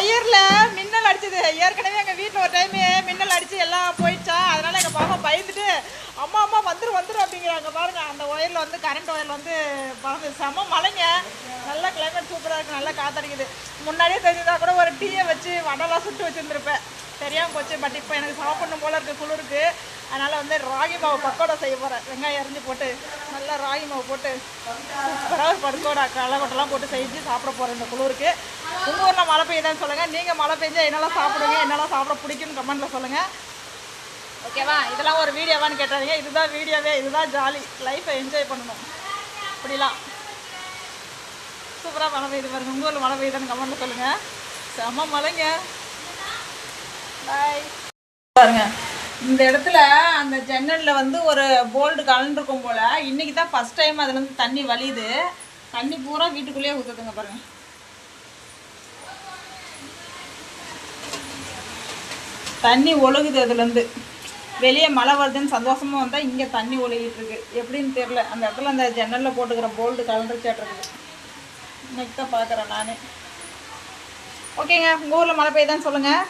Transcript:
ஒயரில் மின்னல் அடிச்சது. ஏற்கனவே எங்கள் வீட்டில் ஒரு டைமு மின்னல் அடித்து எல்லாம் போயிடுச்சா, அதனால் எங்கள் பாப்பா பயந்துட்டு அம்மா அம்மா வந்துடும் அப்படிங்கிறாங்க. பாருங்கள், அந்த ஒயரில் வந்து கரண்ட் ஒயரில் வந்து பறந்து செம மழைங்க. நல்லா கிளைமேட் சூப்பராக இருக்குது, நல்லா காற்றடிக்குது. முன்னாடியே தெரிஞ்சுதான் கூட ஒரு டீயை வச்சு வடலாம் சுட்டு வச்சுருந்துருப்பேன், தெரியாமல் போச்சு. பட் இப்போ எனக்கு சாப்பிடணும் போல இருக்குது, குளிருக்கு. அதனால் வந்து ராகி மாவு பக்கோடா செய்ய போகிறேன். வெங்காயம் அரிஞ்சு போட்டு நல்லா ராகி மாவு போட்டு சூப்பராக ஒரு பக்கோடா களைக்கொட்டெல்லாம் போட்டு செஞ்சு சாப்பிட போகிறேன் இந்த குளிருக்கு. உங்கள் ஊரில் மழை பெய்யுதான்னு சொல்லுங்கள். நீங்கள் மழை பெஞ்சா என்னெல்லாம் சாப்பிடுங்க, என்னெல்லாம் சாப்பிட பிடிக்குன்னு கமெண்ட்டில் சொல்லுங்கள். ஓகேவா? இதெல்லாம் ஒரு வீடியோவான்னு கேட்டாதீங்க. இதுதான் வீடியோவே, இதுதான் ஜாலி. லைஃப்பை என்ஜாய் பண்ணணும். இப்படிலாம் சூப்பராக மழை பெய்யுது பாருங்கள். உங்கள் ஊரில் மழை பெய்யுதான்னு கமெண்ட்டில் சொல்லுங்கள். செம்ம மழைங்க. பாய். பாருங்க, இந்த இடத்துல அந்த ஜன்னலில் வந்து ஒரு போல்டு கலந்துருக்கும் போல். இன்றைக்கி தான் ஃபஸ்ட் டைம் அதுலேருந்து தண்ணி வலியுது. தண்ணி பூரா வீட்டுக்குள்ளேயே ஊற்றுதுங்க பாருங்கள். தண்ணி ஒழுகுது அதுலேருந்து. வெளியே மழை வருதுன்னு சந்தோஷமாக வந்தால் இங்கே தண்ணி ஒழுகிட்டு இருக்கு. எப்படின்னு தெரில. அந்த இடத்துல அந்த ஜன்னலில் போட்டுக்கிற போல்டு கலந்துருச்சாட்டிருக்குது. இன்னைக்கு தான் பார்க்குறேன் நான். ஓகேங்க, உங்கள் ஊரில் மழை பெய்யுதான்னு சொல்லுங்கள்.